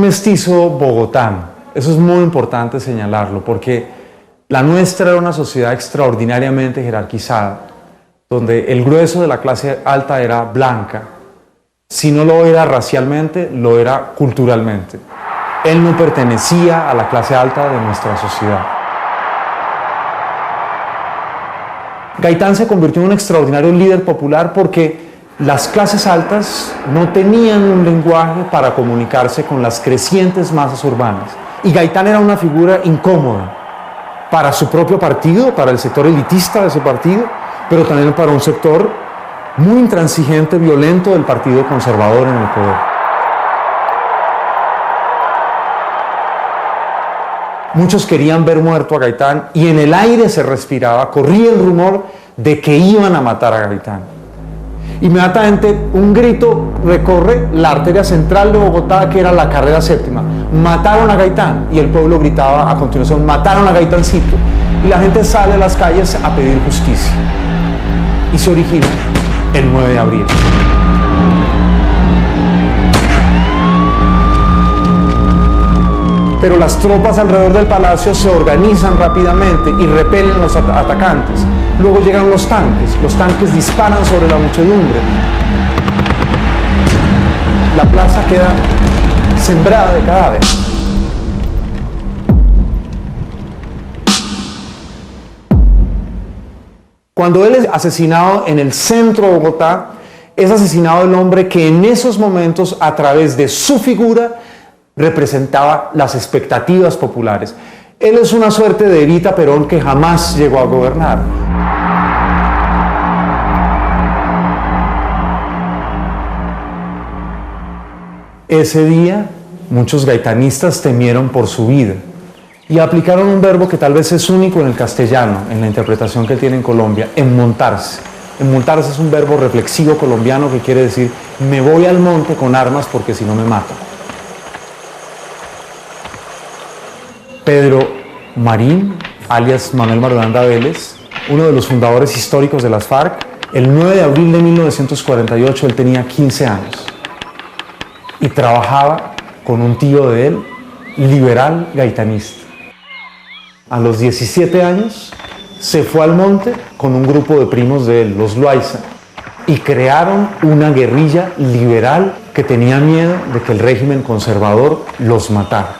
mestizo bogotano. Eso es muy importante señalarlo, porque la nuestra era una sociedad extraordinariamente jerarquizada, donde el grueso de la clase alta era blanca. Si no lo era racialmente, lo era culturalmente. Él no pertenecía a la clase alta de nuestra sociedad. Gaitán se convirtió en un extraordinario líder popular porque las clases altas no tenían un lenguaje para comunicarse con las crecientes masas urbanas. Y Gaitán era una figura incómoda para su propio partido, para el sector elitista de ese partido, pero también para un sector muy intransigente, violento del Partido Conservador en el poder. Muchos querían ver muerto a Gaitán y en el aire se respiraba, corría el rumor de que iban a matar a Gaitán. Inmediatamente un grito recorre la arteria central de Bogotá, que era la carrera séptima. Mataron a Gaitán, y el pueblo gritaba a continuación: mataron a Gaitancito. Y la gente sale a las calles a pedir justicia. Y se origina el 9 de abril. Pero las tropas alrededor del palacio se organizan rápidamente y repelen a los atacantes. Luego llegan los tanques disparan sobre la muchedumbre. La plaza queda sembrada de cadáveres. Cuando él es asesinado en el centro de Bogotá, es asesinado el hombre que en esos momentos, a través de su figura, representaba las expectativas populares. Él es una suerte de Evita Perón que jamás llegó a gobernar. Ese día, muchos gaitanistas temieron por su vida y aplicaron un verbo que tal vez es único en el castellano, en la interpretación que tiene en Colombia: enmontarse. Enmontarse es un verbo reflexivo colombiano que quiere decir: me voy al monte con armas porque si no me matan. Pedro Marín, alias Manuel Marulanda Vélez, uno de los fundadores históricos de las FARC, el 9 de abril de 1948 él tenía 15 años y trabajaba con un tío de él, liberal gaitanista. A los 17 años se fue al monte con un grupo de primos de él, los Loaiza, y crearon una guerrilla liberal que tenía miedo de que el régimen conservador los matara.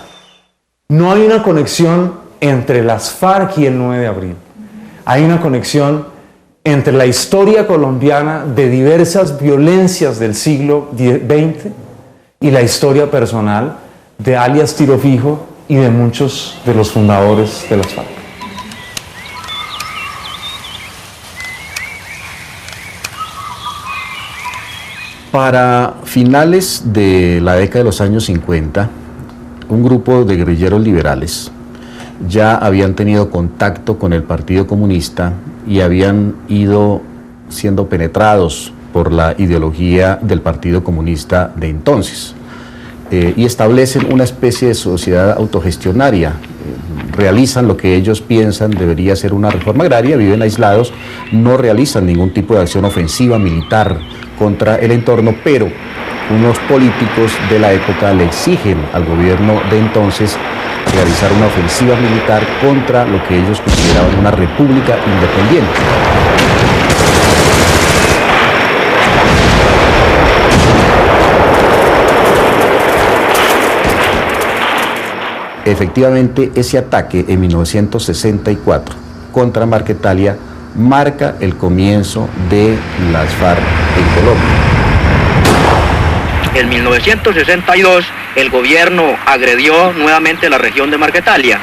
No hay una conexión entre las FARC y el 9 de abril. Hay una conexión entre la historia colombiana de diversas violencias del siglo XX y la historia personal de alias Tiro Fijo y de muchos de los fundadores de las FARC. Para finales de la década de los años 50, un grupo de guerrilleros liberales ya habían tenido contacto con el Partido Comunista y habían ido siendo penetrados por la ideología del Partido Comunista de entonces, y establecen una especie de sociedad autogestionaria. Realizan lo que ellos piensan debería ser una reforma agraria, viven aislados, no realizan ningún tipo de acción ofensiva militar contra el entorno, pero unos políticos de la época le exigen al gobierno de entonces realizar una ofensiva militar contra lo que ellos consideraban una república independiente. Efectivamente, ese ataque en 1964 contra Marquetalia marca el comienzo de las FARC en Colombia. En 1962, el gobierno agredió nuevamente la región de Marquetalia.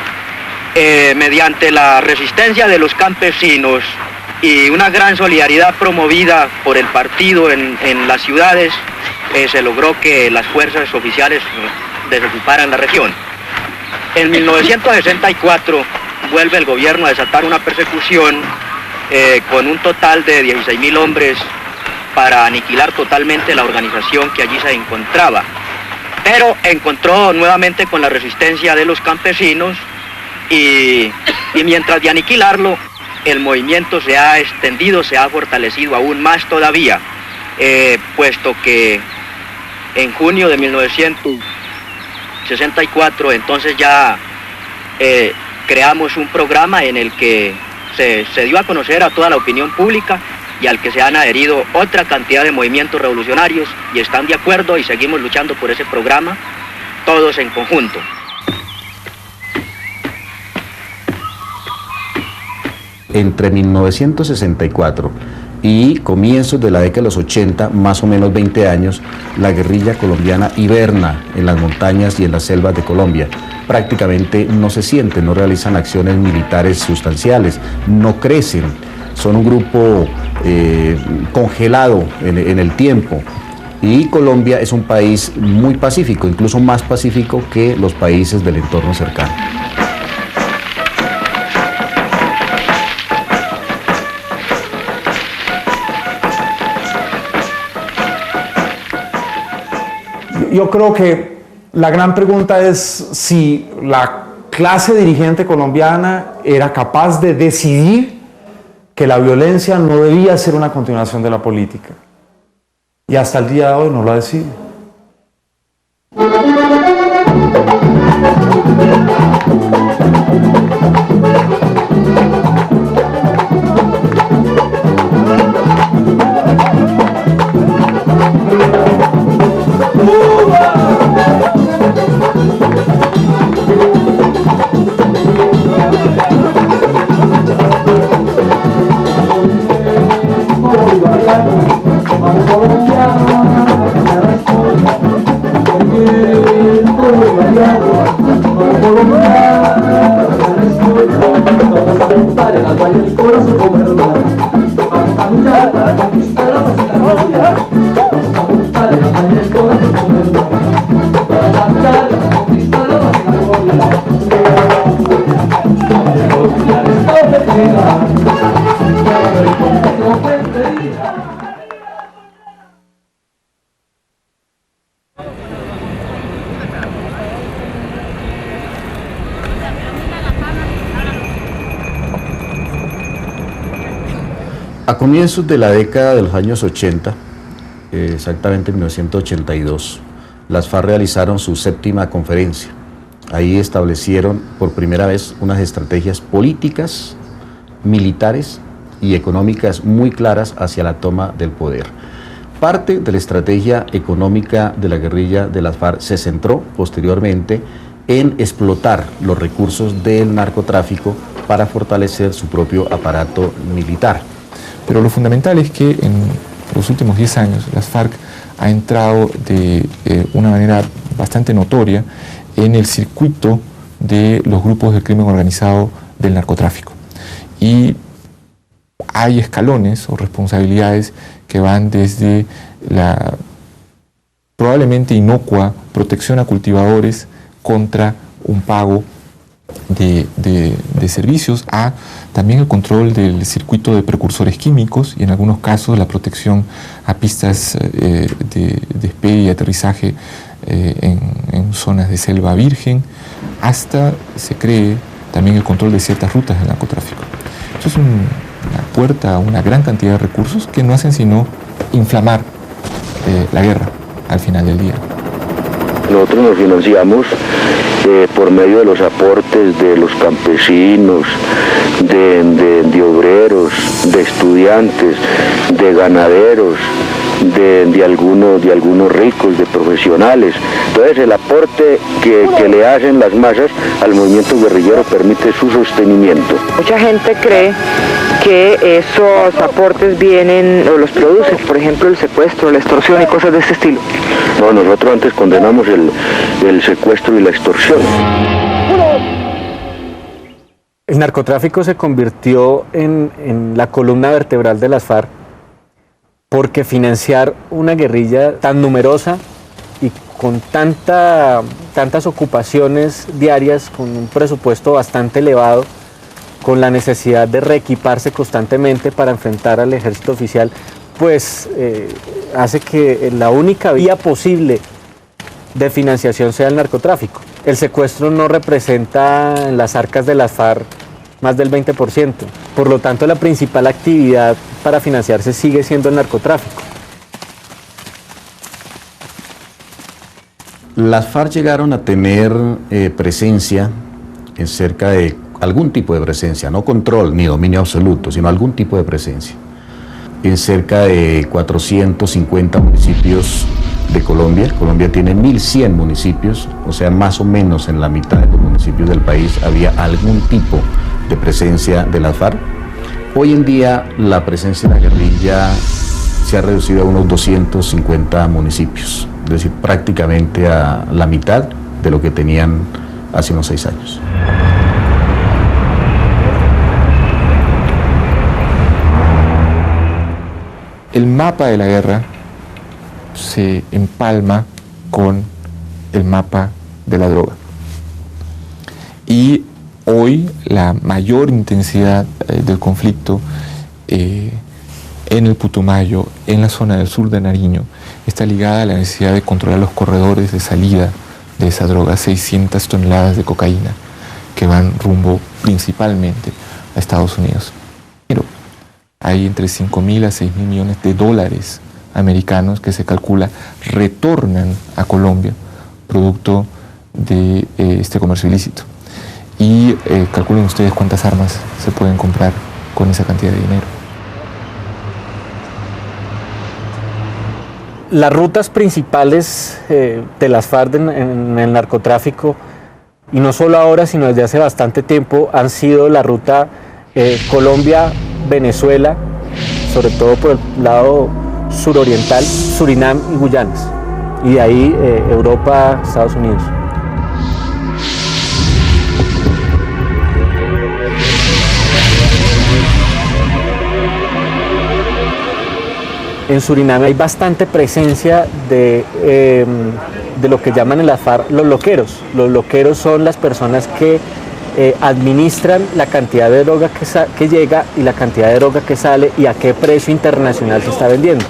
Mediante la resistencia de los campesinos y una gran solidaridad promovida por el partido en las ciudades, se logró que las fuerzas oficiales desocuparan la región. En 1964 vuelve el gobierno a desatar una persecución con un total de 16.000 hombres para aniquilar totalmente la organización que allí se encontraba. Pero encontró nuevamente con la resistencia de los campesinos y mientras de aniquilarlo, el movimiento se ha extendido, se ha fortalecido aún más todavía, puesto que en junio de 1900 64, entonces ya creamos un programa en el que se dio a conocer a toda la opinión pública y al que se han adherido otra cantidad de movimientos revolucionarios y están de acuerdo y seguimos luchando por ese programa, todos en conjunto. Entre 1964 y comienzos de la década de los 80, más o menos 20 años, la guerrilla colombiana hiberna en las montañas y en las selvas de Colombia. Prácticamente no se sienten, no realizan acciones militares sustanciales, no crecen, son un grupo congelado en el tiempo. Y Colombia es un país muy pacífico, incluso más pacífico que los países del entorno cercano. Yo creo que la gran pregunta es si la clase dirigente colombiana era capaz de decidir que la violencia no debía ser una continuación de la política. Y hasta el día de hoy no lo ha decidido. A comienzos de la década de los años 80, exactamente en 1982, las FARC realizaron su 7ª conferencia. Ahí establecieron por primera vez unas estrategias políticas, militares y económicas muy claras hacia la toma del poder. Parte de la estrategia económica de la guerrilla de las FARC se centró posteriormente en explotar los recursos del narcotráfico para fortalecer su propio aparato militar. Pero lo fundamental es que en los últimos 10 años las FARC ha entrado de una manera bastante notoria en el circuito de los grupos del crimen organizado del narcotráfico. Y hay escalones o responsabilidades que van desde la probablemente inocua protección a cultivadores contra un pago de servicios, a también el control del circuito de precursores químicos y en algunos casos la protección a pistas de despegue y aterrizaje en zonas de selva virgen, hasta se cree también el control de ciertas rutas del narcotráfico. Eso es una puerta a una gran cantidad de recursos que no hacen sino inflamar la guerra al final del día. Nosotros nos financiamos por medio de los aportes de los campesinos, de obreros, de estudiantes, de ganaderos, de algunos ricos, de profesionales. Entonces el aporte que le hacen las masas al movimiento guerrillero permite su sostenimiento. Mucha gente cree que esos aportes vienen o los producen, por ejemplo el secuestro, la extorsión y cosas de ese estilo. No, nosotros antes condenamos el secuestro y la extorsión. El narcotráfico se convirtió en la columna vertebral de las FARC porque financiar una guerrilla tan numerosa y con tantas ocupaciones diarias, con un presupuesto bastante elevado, con la necesidad de reequiparse constantemente para enfrentar al ejército oficial, pues hace que la única vía posible de financiación sea el narcotráfico. El secuestro no representa en las arcas de las FARC más del 20%, por lo tanto la principal actividad para financiarse sigue siendo el narcotráfico. Las FARC llegaron a tener presencia en cerca de algún tipo de presencia, no control ni dominio absoluto, sino algún tipo de presencia, en cerca de 450 municipios de Colombia. Colombia tiene 1.100 municipios, o sea, más o menos en la mitad de los municipios del país había algún tipo de presencia de las FARC. Hoy en día la presencia de la guerrilla se ha reducido a unos 250 municipios, es decir, prácticamente a la mitad de lo que tenían hace unos 6 años. El mapa de la guerra se empalma con el mapa de la droga. Y hoy la mayor intensidad del conflicto en el Putumayo, en la zona del sur de Nariño, está ligada a la necesidad de controlar los corredores de salida de esa droga, 600 toneladas de cocaína que van rumbo principalmente a Estados Unidos. Pero hay entre 5.000 a 6.000 millones de dólares americanos que se calcula retornan a Colombia producto de este comercio ilícito. Y calculen ustedes cuántas armas se pueden comprar con esa cantidad de dinero. Las rutas principales de las FARC en el narcotráfico, y no solo ahora, sino desde hace bastante tiempo, han sido la ruta Colombia-Venezuela, sobre todo por el lado suroriental, Surinam y Guyanas, y de ahí Europa, Estados Unidos. En Surinam hay bastante presencia de lo que llaman en la FARC los loqueros. Los loqueros son las personas que administran la cantidad de droga que llega y la cantidad de droga que sale y a qué precio internacional se está vendiendo.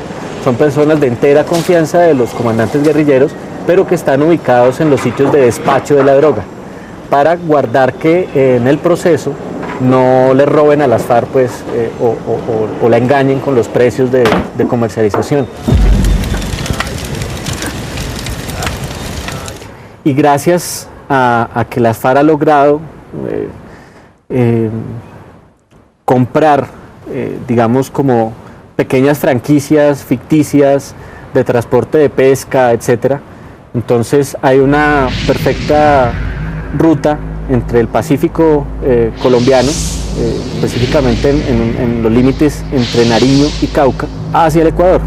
Son personas de entera confianza de los comandantes guerrilleros, pero que están ubicados en los sitios de despacho de la droga, para guardar que en el proceso no le roben a las FARC pues, o la engañen con los precios de comercialización. Y gracias a que las FARC ha logrado comprar, digamos, como pequeñas franquicias ficticias de transporte de pesca, etc. Entonces hay una perfecta ruta entre el Pacífico colombiano, específicamente en los límites entre Nariño y Cauca, hacia el Ecuador.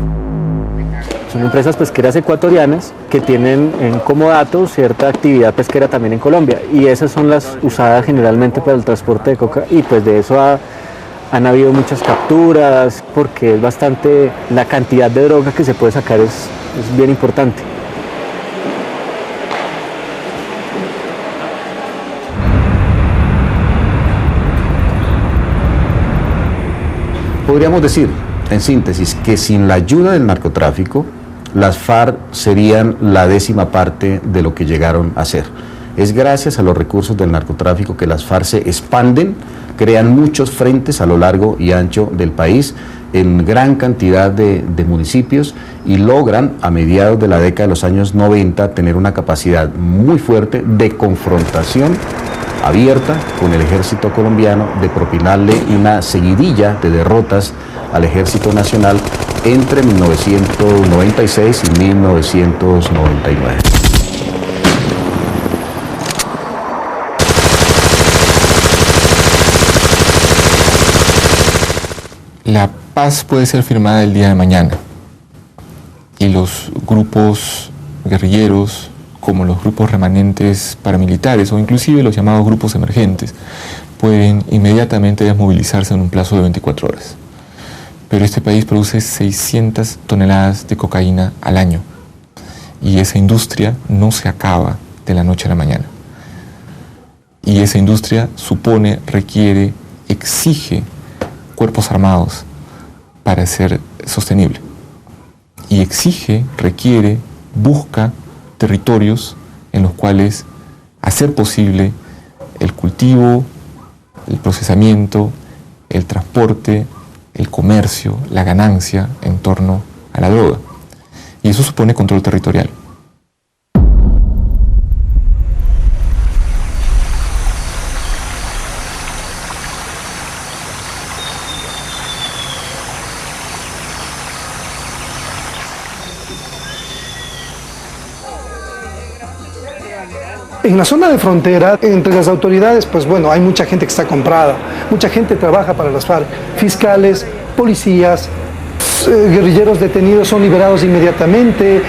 Son empresas pesqueras ecuatorianas que tienen en comodato cierta actividad pesquera también en Colombia, y esas son las usadas generalmente para el transporte de coca, y pues de eso han habido muchas capturas, porque es bastante, la cantidad de droga que se puede sacar es bien importante. Podríamos decir, en síntesis, que sin la ayuda del narcotráfico, las FARC serían la 10ª parte de lo que llegaron a ser. Es gracias a los recursos del narcotráfico que las FARC se expanden, crean muchos frentes a lo largo y ancho del país, en gran cantidad de municipios, y logran a mediados de la década de los años 90 tener una capacidad muy fuerte de confrontación abierta con el ejército colombiano, de propinarle una seguidilla de derrotas al ejército nacional entre 1996 y 1999. La paz puede ser firmada el día de mañana, y los grupos guerrilleros, como los grupos remanentes paramilitares o inclusive los llamados grupos emergentes, pueden inmediatamente desmovilizarse en un plazo de 24 horas. Pero este país produce 600 toneladas de cocaína al año, y esa industria no se acaba de la noche a la mañana. Y esa industria supone, requiere, exige cuerpos armados para ser sostenible. Y exige, requiere, busca territorios en los cuales hacer posible el cultivo, el procesamiento, el transporte, el comercio, la ganancia en torno a la droga. Y eso supone control territorial. En la zona de frontera, entre las autoridades, pues bueno, hay mucha gente que está comprada, mucha gente trabaja para las FARC, fiscales, policías, guerrilleros detenidos son liberados inmediatamente.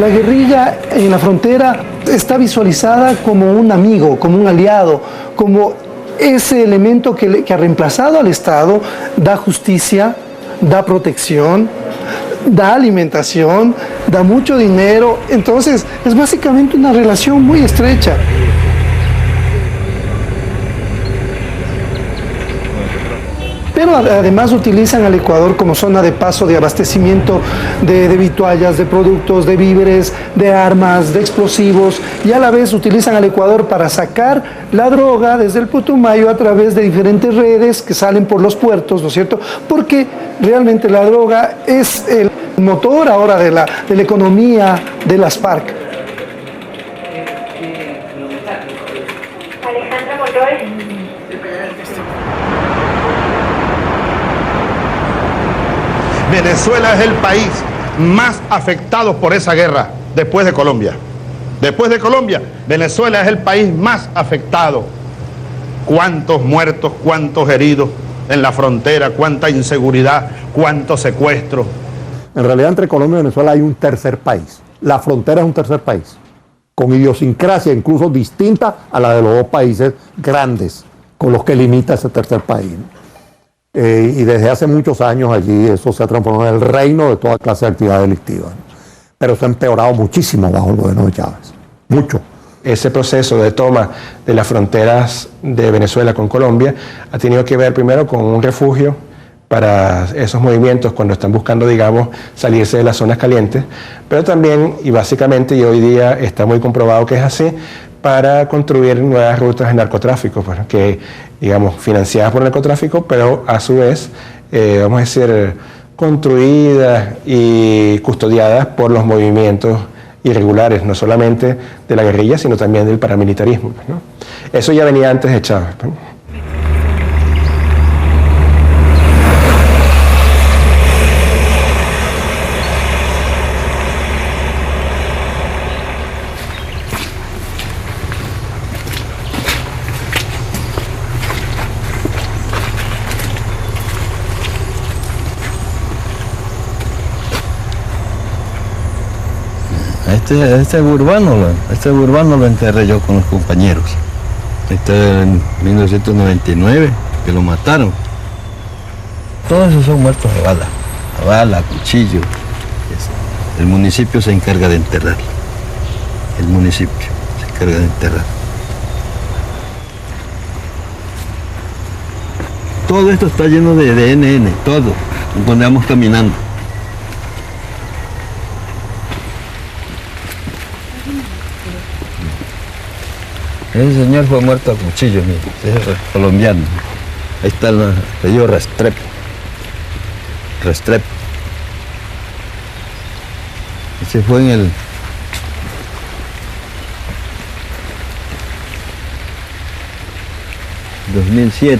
La guerrilla en la frontera está visualizada como un amigo, como un aliado, como ese elemento que ha reemplazado al Estado, da justicia, da protección, da alimentación, da mucho dinero. Entonces es básicamente una relación muy estrecha. Pero además utilizan al Ecuador como zona de paso de abastecimiento de vituallas, de productos, de víveres, de armas, de explosivos, y a la vez utilizan al Ecuador para sacar la droga desde el Putumayo a través de diferentes redes que salen por los puertos, ¿no es cierto? Porque realmente la droga es el motor ahora de la economía de las FARC. Alejandra Monroy. Venezuela es el país más afectado por esa guerra después de Colombia. Después de Colombia, Venezuela es el país más afectado. ¿Cuántos muertos, cuántos heridos en la frontera, cuánta inseguridad, cuánto secuestro? En realidad entre Colombia y Venezuela hay un tercer país. La frontera es un tercer país, con idiosincrasia incluso distinta a la de los dos países grandes con los que limita ese tercer país. Y desde hace muchos años allí eso se ha transformado en el reino de toda clase de actividad delictiva. Pero se ha empeorado muchísimo bajo el gobierno de Chávez. Mucho. Ese proceso de toma de las fronteras de Venezuela con Colombia ha tenido que ver primero con un refugio para esos movimientos cuando están buscando, digamos, salirse de las zonas calientes, pero también, y básicamente, y hoy día está muy comprobado que es así, para construir nuevas rutas de narcotráfico, pues, que, digamos, financiadas por el narcotráfico, pero a su vez, vamos a decir, construidas y custodiadas por los movimientos irregulares, no solamente de la guerrilla, sino también del paramilitarismo, pues, ¿no? Eso ya venía antes de Chávez, pues. Este urbano lo enterré yo con los compañeros. En 1999, que lo mataron. Todos esos son muertos a bala, cuchillo. El municipio se encarga de enterrar. El municipio se encarga de enterrar. Todo esto está lleno de NN, todo, donde vamos caminando. Ese señor fue muerto a cuchillo, mire, es colombiano. Ahí está el apellido Restrepo. Restrepo. Ese fue en el... ...2007.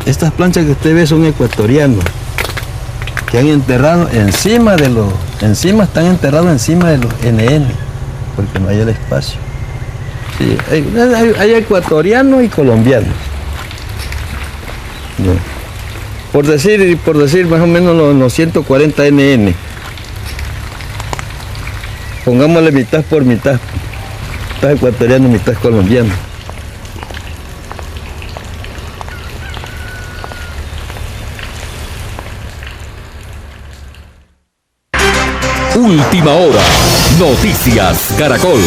Estas planchas que usted ve son ecuatorianos, que han enterrado encima de los... están enterrados encima de los NN, porque no hay el espacio. Sí, hay ecuatorianos y colombianos. No. Por decir más o menos los 140 NN. Pongámosle mitad por mitad. Mitad ecuatoriano, mitad colombiano. Última hora. Noticias Caracol.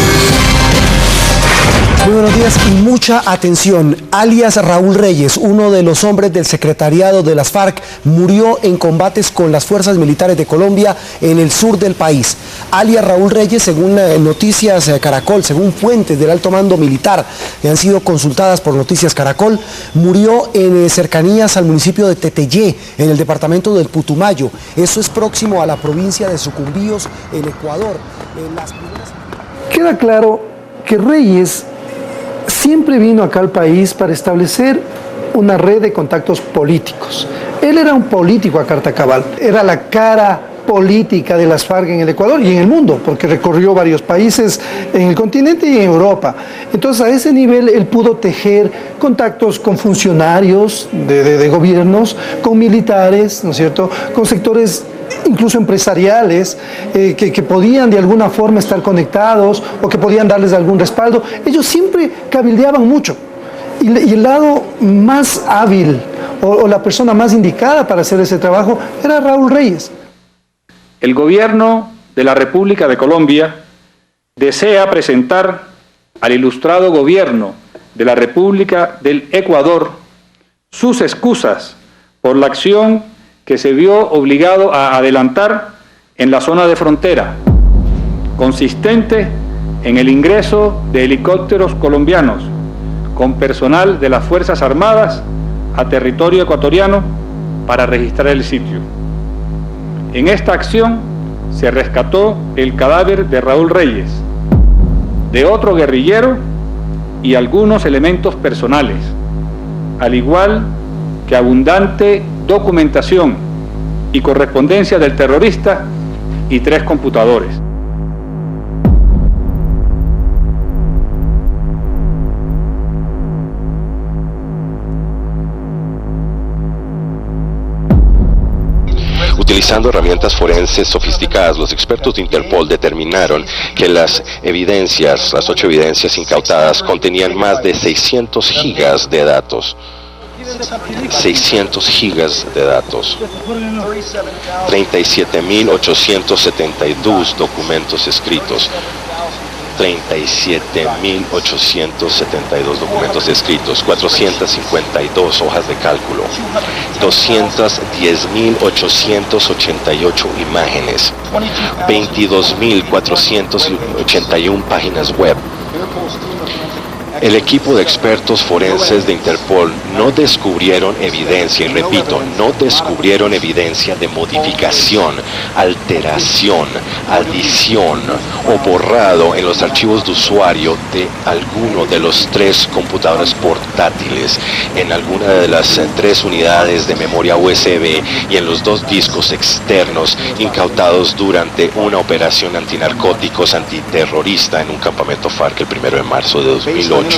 Muy buenos días y mucha atención. Alias Raúl Reyes, uno de los hombres del secretariado de las FARC, murió en combates con las fuerzas militares de Colombia en el sur del país. Alias Raúl Reyes, según Noticias Caracol, según fuentes del alto mando militar que han sido consultadas por Noticias Caracol, murió en cercanías al municipio de Teteyé, en el departamento del Putumayo. Eso es próximo a la provincia de Sucumbíos, en Ecuador. Queda claro que Reyes siempre vino acá al país para establecer una red de contactos políticos. Él era un político a carta cabal, era la cara política de las FARC en el Ecuador y en el mundo, porque recorrió varios países en el continente y en Europa. Entonces, a ese nivel él pudo tejer contactos con funcionarios de gobiernos, con militares, ¿no es cierto?, con sectores incluso empresariales que podían de alguna forma estar conectados o que podían darles algún respaldo. Ellos siempre cabildeaban mucho. Y el lado más hábil o la persona más indicada para hacer ese trabajo era Raúl Reyes. El gobierno de la República de Colombia desea presentar al ilustrado gobierno de la República del Ecuador sus excusas por la acción que se vio obligado a adelantar en la zona de frontera, consistente en el ingreso de helicópteros colombianos con personal de las Fuerzas Armadas a territorio ecuatoriano para registrar el sitio. En esta acción se rescató el cadáver de Raúl Reyes, de otro guerrillero y algunos elementos personales, al igual que abundante documentación y correspondencia del terrorista y 3 computadores. Utilizando herramientas forenses sofisticadas, los expertos de Interpol determinaron que las 8 evidencias incautadas contenían más de 600 gigas de datos. 600 gigas de datos. 37.872 documentos escritos. 37.872 documentos escritos, 452 hojas de cálculo, 210.888 imágenes, 22.481 páginas web. El equipo de expertos forenses de Interpol no descubrieron evidencia, y repito, no descubrieron evidencia de modificación, alteración, adición o borrado en los archivos de usuario de alguno de los 3 computadores portátiles, en alguna de las 3 unidades de memoria USB y en los 2 discos externos incautados durante una operación antinarcóticos antiterrorista en un campamento FARC el 1 de marzo de 2008.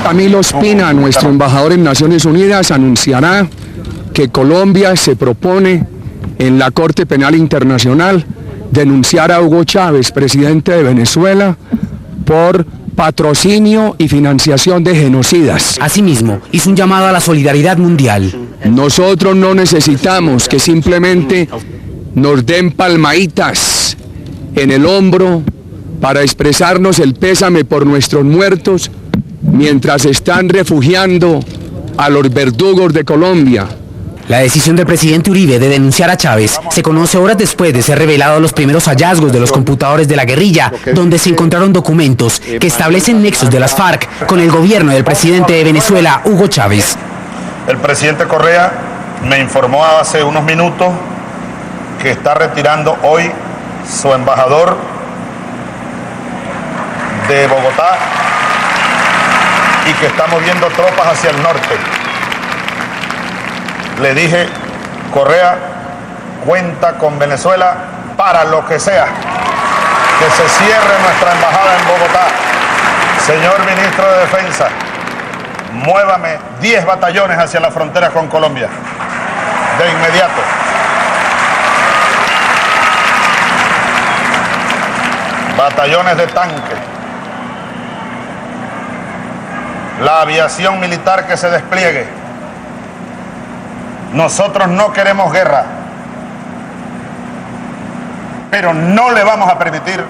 Camilo Espina, nuestro embajador en Naciones Unidas, anunciará que Colombia se propone en la Corte Penal Internacional denunciar a Hugo Chávez, presidente de Venezuela, por patrocinio y financiación de genocidas. Asimismo, hizo un llamado a la solidaridad mundial. Nosotros no necesitamos que simplemente nos den palmaditas en el hombro para expresarnos el pésame por nuestros muertos mientras están refugiando a los verdugos de Colombia. La decisión del presidente Uribe de denunciar a Chávez se conoce horas después de ser revelados los primeros hallazgos de los computadores de la guerrilla, donde se encontraron documentos que establecen nexos de las FARC con el gobierno del presidente de Venezuela, Hugo Chávez. El presidente Correa me informó hace unos minutos que está retirando hoy su embajador de Bogotá y que está moviendo tropas hacia el norte. Le dije, Correa, cuenta con Venezuela para lo que sea, que se cierre nuestra embajada en Bogotá. Señor ministro de Defensa, muévame 10 batallones hacia la frontera con Colombia, de inmediato. Batallones de tanque, la aviación militar que se despliegue. Nosotros no queremos guerra, pero no le vamos a permitir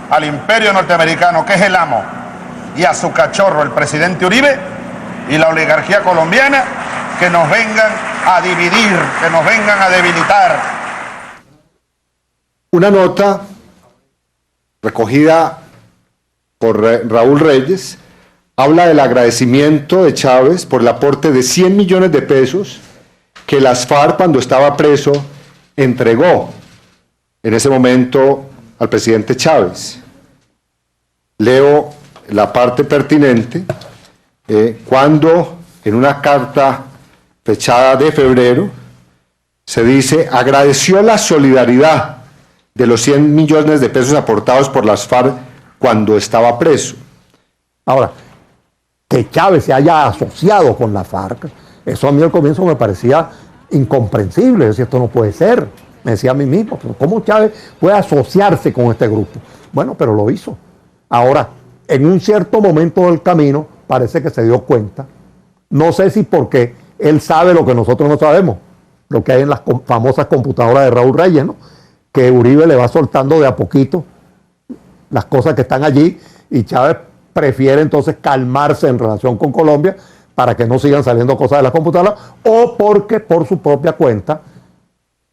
al imperio norteamericano, que es el amo, y a su cachorro, el presidente Uribe, y la oligarquía colombiana, que nos vengan a dividir, que nos vengan a debilitar. Una nota recogida por Raúl Reyes habla del agradecimiento de Chávez por el aporte de 100 millones de pesos que las FARC, cuando estaba preso, entregó en ese momento al presidente Chávez. Leo la parte pertinente cuando en una carta fechada de febrero se dice: agradeció la solidaridad de los 100 millones de pesos aportados por las FARC cuando estaba preso. Ahora, que Chávez se haya asociado con la FARC, eso a mí al comienzo me parecía incomprensible. Decía, esto no puede ser. Me decía a mí mismo, pero ¿cómo Chávez puede asociarse con este grupo? Bueno, pero lo hizo. Ahora, en un cierto momento del camino, parece que se dio cuenta. No sé si porque él sabe lo que nosotros no sabemos, lo que hay en las famosas computadoras de Raúl Reyes, ¿no? Que Uribe le va soltando de a poquito las cosas que están allí y Chávez prefiere entonces calmarse en relación con Colombia para que no sigan saliendo cosas de las computadoras, o porque por su propia cuenta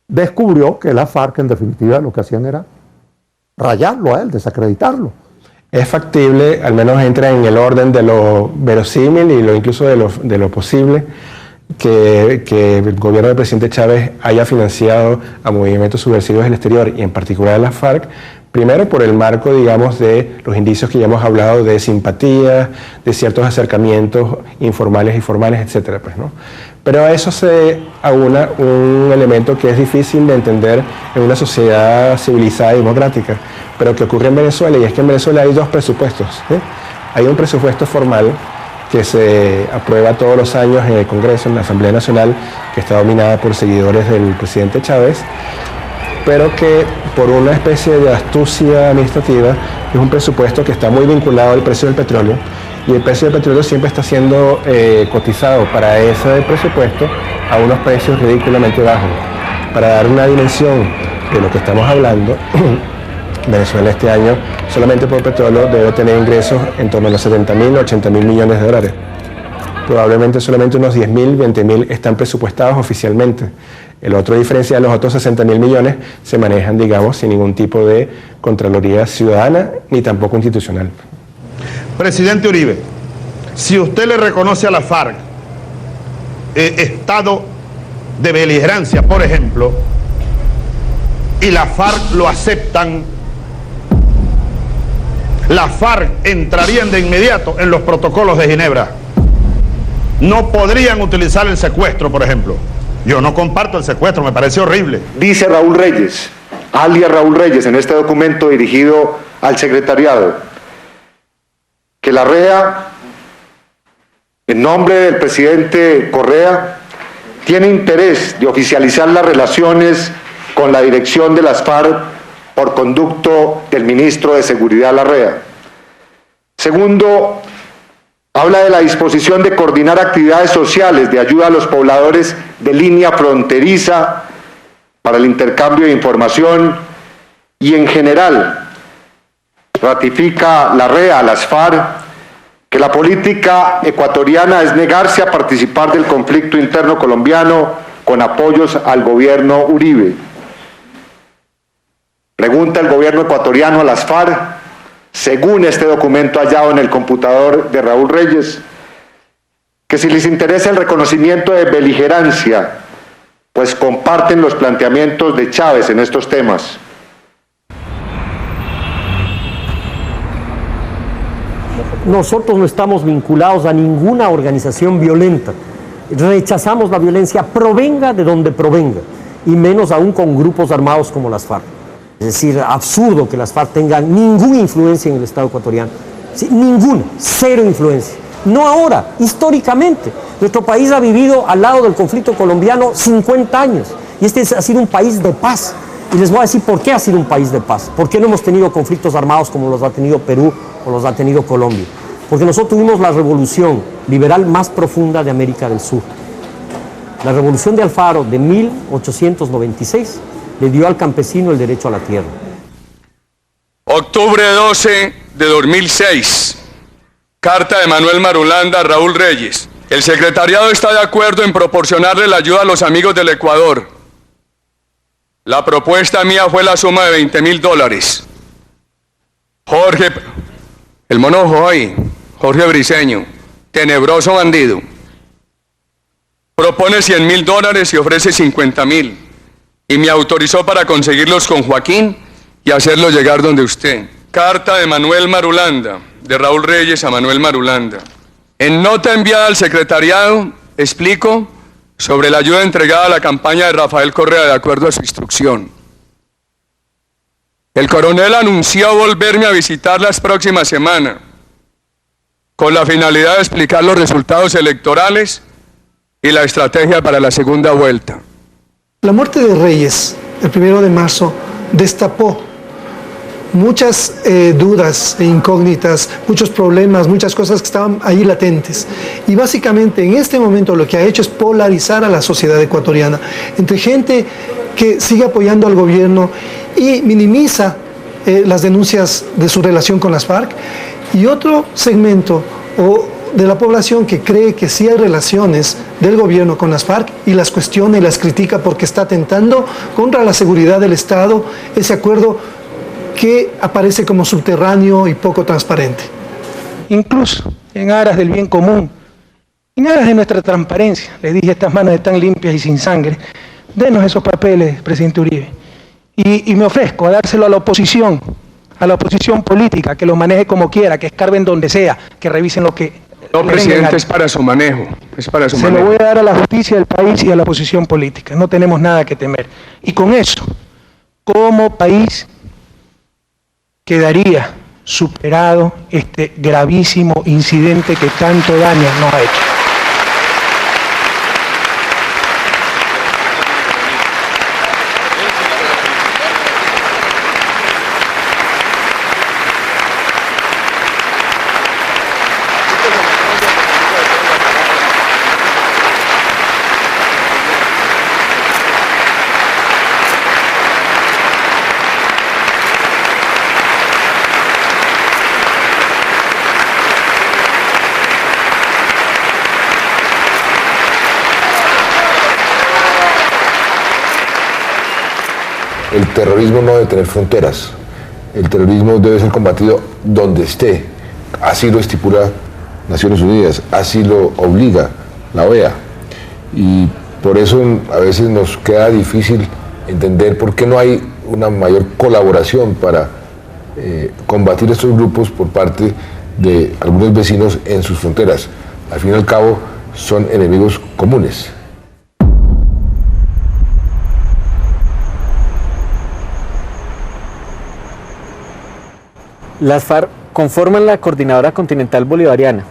descubrió que la FARC en definitiva lo que hacían era rayarlo a él, desacreditarlo. Es factible, al menos entra en el orden de lo verosímil y incluso de lo posible, que el gobierno del presidente Chávez haya financiado a movimientos subversivos del exterior y en particular a la FARC, primero por el marco, digamos, de los indicios que ya hemos hablado de simpatía, de ciertos acercamientos informales y formales, etcétera, pues, ¿no? Pero a eso se aúna un elemento que es difícil de entender en una sociedad civilizada y democrática, pero que ocurre en Venezuela, y es que en Venezuela hay dos presupuestos, ¿sí? Hay un presupuesto formal que se aprueba todos los años en el Congreso, en la Asamblea Nacional, que está dominada por seguidores del presidente Chávez, pero que por una especie de astucia administrativa es un presupuesto que está muy vinculado al precio del petróleo, y el precio del petróleo siempre está siendo cotizado para ese presupuesto a unos precios ridículamente bajos. Para dar una dimensión de lo que estamos hablando, Venezuela este año solamente por petróleo debe tener ingresos en torno a los 70.000 o 80.000 millones de dólares. Probablemente solamente unos 10.000, 20.000 están presupuestados oficialmente. El otro diferencial, los otros 60.000 millones, se manejan, digamos, sin ningún tipo de contraloría ciudadana ni tampoco institucional. Presidente Uribe, si usted le reconoce a la FARC estado de beligerancia, por ejemplo, y la FARC lo aceptan, las FARC entrarían de inmediato en los protocolos de Ginebra. No podrían utilizar el secuestro, por ejemplo. Yo no comparto el secuestro, me parece horrible. Dice Raúl Reyes, alias Raúl Reyes, en este documento dirigido al secretariado, que la REA, en nombre del presidente Correa, tiene interés de oficializar las relaciones con la dirección de las FARC por conducto del ministro de Seguridad Larrea. Segundo, habla de la disposición de coordinar actividades sociales de ayuda a los pobladores de línea fronteriza para el intercambio de información y en general ratifica la REA a las FARC que la política ecuatoriana es negarse a participar del conflicto interno colombiano con apoyos al gobierno Uribe. Pregunta el gobierno ecuatoriano a las FARC, según este documento hallado en el computador de Raúl Reyes, que si les interesa el reconocimiento de beligerancia, pues comparten los planteamientos de Chávez en estos temas. Nosotros no estamos vinculados a ninguna organización violenta. Rechazamos la violencia, provenga de donde provenga, y menos aún con grupos armados como las FARC. Es decir, absurdo que las FARC tengan ninguna influencia en el Estado ecuatoriano. Sí, ninguna, cero influencia. No ahora, históricamente. Nuestro país ha vivido al lado del conflicto colombiano 50 años, y este ha sido un país de paz. Y les voy a decir por qué ha sido un país de paz. ¿Por qué no hemos tenido conflictos armados como los ha tenido Perú o los ha tenido Colombia? Porque nosotros tuvimos la revolución liberal más profunda de América del Sur. La revolución de Alfaro de 1896 le dio al campesino el derecho a la tierra. Octubre 12 de 2006. Carta de Manuel Marulanda a Raúl Reyes. El secretariado está de acuerdo en proporcionarle la ayuda a los amigos del Ecuador. La propuesta mía fue la suma de $20.000. Jorge, el mono ahí, Jorge Briceño, tenebroso bandido, propone $100.000 y ofrece $50.000. y me autorizó para conseguirlos con Joaquín y hacerlos llegar donde usted. Carta de Manuel Marulanda, de Raúl Reyes a Manuel Marulanda. En nota enviada al secretariado, explico sobre la ayuda entregada a la campaña de Rafael Correa de acuerdo a su instrucción. El coronel anunció volverme a visitar las próximas semanas, con la finalidad de explicar los resultados electorales y la estrategia para la segunda vuelta. La muerte de Reyes, el 1 de marzo, destapó muchas dudas e incógnitas, muchos problemas, muchas cosas que estaban ahí latentes. Y básicamente en este momento lo que ha hecho es polarizar a la sociedad ecuatoriana entre gente que sigue apoyando al gobierno y minimiza las denuncias de su relación con las FARC, y otro segmento de la población que cree que sí hay relaciones del gobierno con las FARC y las cuestiona y las critica porque está atentando contra la seguridad del Estado, ese acuerdo que aparece como subterráneo y poco transparente. Incluso en aras del bien común, en aras de nuestra transparencia, le dije, estas manos están limpias y sin sangre, denos esos papeles, presidente Uribe, y me ofrezco a dárselo a la oposición política, que lo maneje como quiera, que escarben donde sea, que revisen lo que... No, presidente, es para su manejo, Se lo voy a dar a la justicia del país y a la oposición política, no tenemos nada que temer. Y con eso, como país, quedaría superado este gravísimo incidente que tanto daño nos ha hecho. El terrorismo no debe tener fronteras. El terrorismo debe ser combatido donde esté. Así lo estipula Naciones Unidas, así lo obliga la OEA. Y por eso a veces nos queda difícil entender por qué no hay una mayor colaboración para combatir estos grupos por parte de algunos vecinos en sus fronteras. Al fin y al cabo, son enemigos comunes. Las FARC conforman la Coordinadora Continental Bolivariana,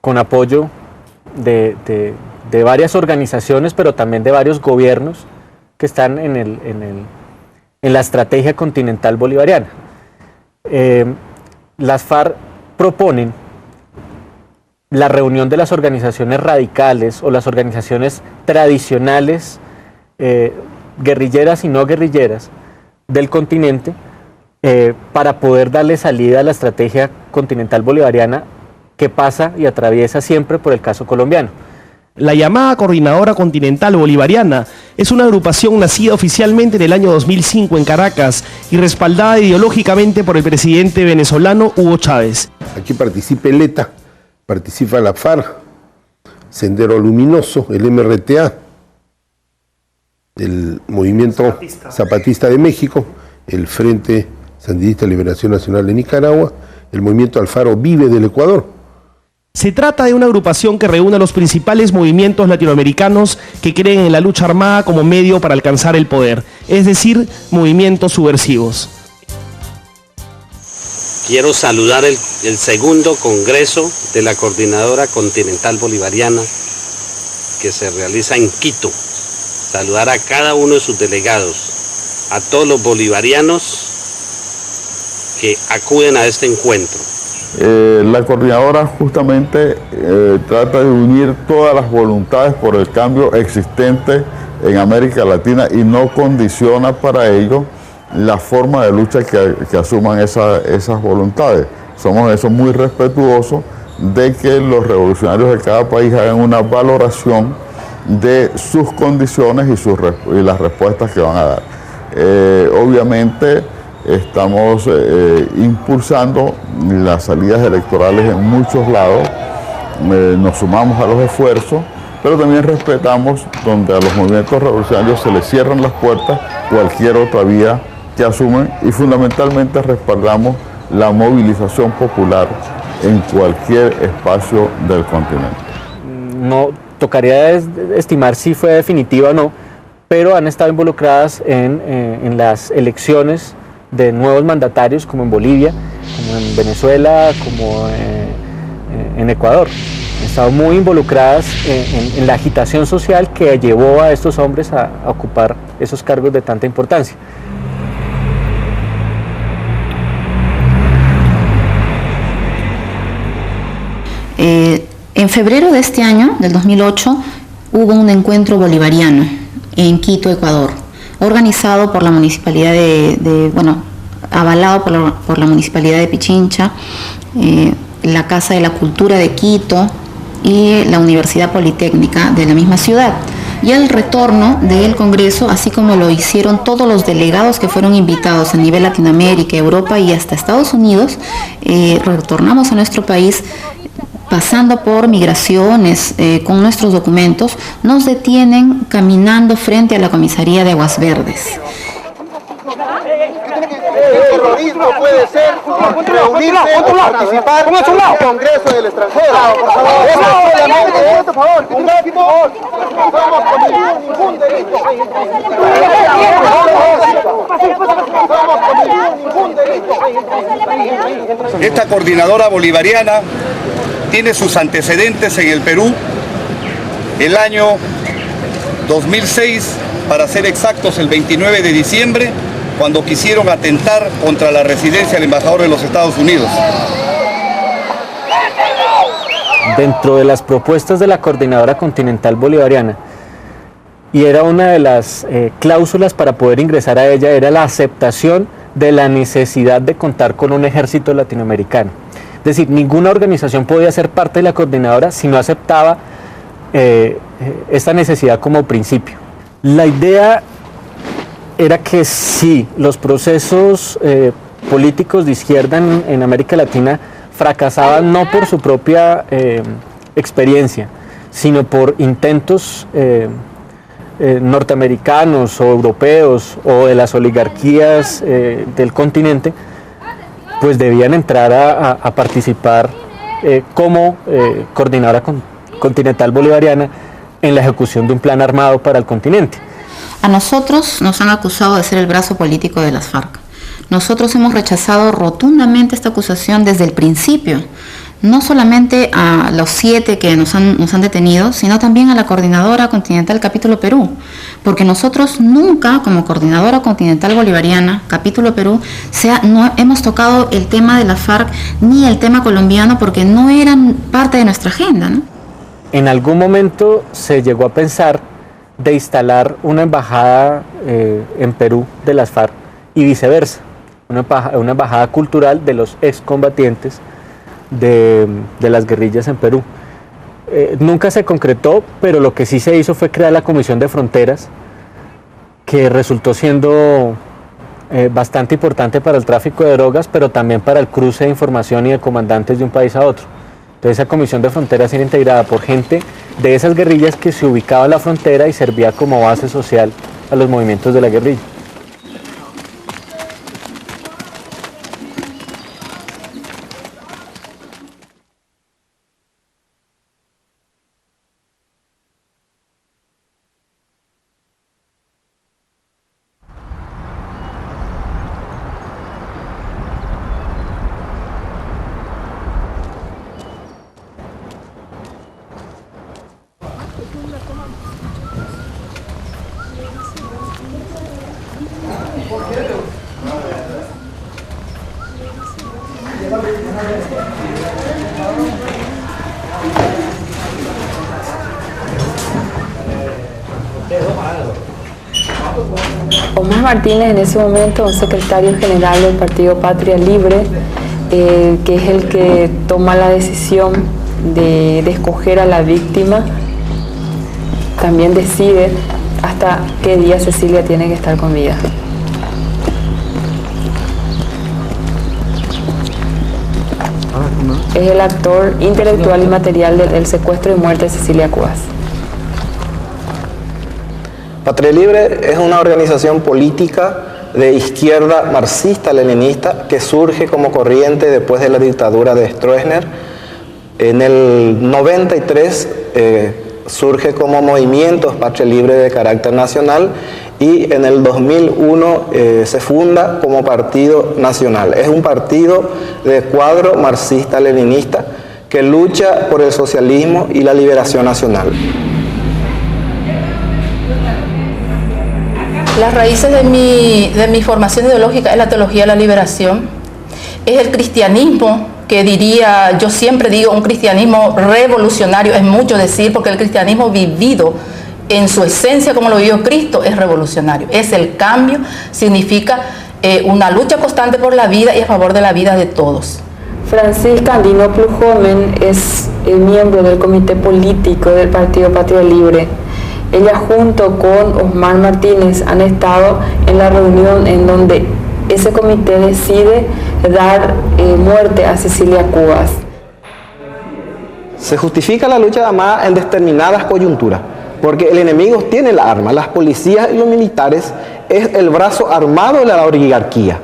con apoyo de varias organizaciones, pero también de varios gobiernos que están en la estrategia continental bolivariana. Las FARC proponen la reunión de las organizaciones radicales o las organizaciones tradicionales, guerrilleras y no guerrilleras del continente, para poder darle salida a la estrategia continental bolivariana que pasa y atraviesa siempre por el caso colombiano. La llamada Coordinadora Continental Bolivariana es una agrupación nacida oficialmente en el año 2005 en Caracas y respaldada ideológicamente por el presidente venezolano Hugo Chávez. Aquí participa el ETA, participa la FARC, Sendero Luminoso, el MRTA, el Movimiento Zapatista de México, el Frente Sandinista de Liberación Nacional de Nicaragua, el Movimiento Alfaro Vive del Ecuador. Se trata de una agrupación que reúne a los principales movimientos latinoamericanos que creen en la lucha armada como medio para alcanzar el poder, es decir, movimientos subversivos. Quiero saludar el segundo congreso de la Coordinadora Continental Bolivariana que se realiza en Quito. Saludar a cada uno de sus delegados, a todos los bolivarianos que acuden a este encuentro. La coordinadora justamente trata de unir todas las voluntades por el cambio existente en América Latina y no condiciona para ello la forma de lucha que asuman esas voluntades. Somos eso muy respetuosos de que los revolucionarios de cada país hagan una valoración de sus condiciones y las respuestas que van a dar. Obviamente estamos impulsando las salidas electorales en muchos lados, nos sumamos a los esfuerzos pero también respetamos donde a los movimientos revolucionarios se les cierran las puertas, cualquier otra vía que asumen, y fundamentalmente respaldamos la movilización popular en cualquier espacio del continente. No tocaría estimar si fue definitiva o no, pero han estado involucradas en las elecciones de nuevos mandatarios, como en Bolivia, como en Venezuela, como en Ecuador. Han estado muy involucradas en la agitación social que llevó a estos hombres a ocupar esos cargos de tanta importancia. En febrero de este año, del 2008, hubo un encuentro bolivariano en Quito, Ecuador, organizado por la municipalidad avalado por la municipalidad de Pichincha, la Casa de la Cultura de Quito y la Universidad Politécnica de la misma ciudad. Y al retorno del Congreso, así como lo hicieron todos los delegados que fueron invitados a nivel Latinoamérica, Europa y hasta Estados Unidos, retornamos a nuestro país. Pasando por migraciones con nuestros documentos, nos detienen caminando frente a la comisaría de Aguas Verdes. El terrorismo puede ser reunirse o participar en el Congreso del extranjero. Por favor, por favor, un acto, no estamos cometiendo ningún delito. No estamos cometiendo ningún delito. Esta coordinadora bolivariana tiene sus antecedentes en el Perú, el año 2006, para ser exactos, el 29 de diciembre, cuando quisieron atentar contra la residencia del embajador de los Estados Unidos. Dentro de las propuestas de la Coordinadora Continental Bolivariana, y era una de las cláusulas para poder ingresar a ella, era la aceptación de la necesidad de contar con un ejército latinoamericano. Es decir, ninguna organización podía ser parte de la coordinadora si no aceptaba esta necesidad como principio. La idea era que si los procesos políticos de izquierda en América Latina fracasaban no por su propia experiencia, sino por intentos norteamericanos o europeos o de las oligarquías del continente, pues debían entrar a participar como coordinadora continental bolivariana en la ejecución de un plan armado para el continente. A nosotros nos han acusado de ser el brazo político de las FARC. Nosotros hemos rechazado rotundamente esta acusación desde el principio, no solamente a los 7 que nos han detenido, sino también a la Coordinadora Continental Capítulo Perú, porque nosotros nunca, como Coordinadora Continental Bolivariana, Capítulo Perú, no hemos tocado el tema de la FARC ni el tema colombiano porque no eran parte de nuestra agenda, ¿no? En algún momento se llegó a pensar de instalar una embajada en Perú de las FARC y viceversa, una embajada cultural de los excombatientes de las guerrillas en Perú. Nunca se concretó, pero lo que sí se hizo fue crear la Comisión de Fronteras, que resultó siendo bastante importante para el tráfico de drogas, pero también para el cruce de información y de comandantes de un país a otro. Entonces esa Comisión de Fronteras era integrada por gente de esas guerrillas que se ubicaba en la frontera y servía como base social a los movimientos de la guerrilla. Omar Martínez, en ese momento, secretario general del Partido Patria Libre, que es el que toma la decisión de escoger a la víctima, también decide hasta qué día Cecilia tiene que estar con vida. Es el actor intelectual y material del secuestro y muerte de Cecilia Cubas. Patria Libre es una organización política de izquierda marxista-leninista que surge como corriente después de la dictadura de Stroessner. En el 93 surge como movimiento Patria Libre de carácter nacional y en el 2001 se funda como partido nacional. Es un partido de cuadro marxista-leninista que lucha por el socialismo y la liberación nacional. Las raíces de mi formación ideológica es la teología de la liberación, es el cristianismo, que diría, yo siempre digo, un cristianismo revolucionario, es mucho decir, porque el cristianismo vivido en su esencia como lo vivió Cristo es revolucionario, es el cambio, significa una lucha constante por la vida y a favor de la vida de todos. Francisca Andinopoulos Joven es miembro del comité político del Partido Patria Libre. Ella junto con Osmar Martínez han estado en la reunión en donde ese comité decide dar muerte a Cecilia Cubas. Se justifica la lucha armada en determinadas coyunturas, porque el enemigo tiene el arma, las policías y los militares es el brazo armado de la oligarquía.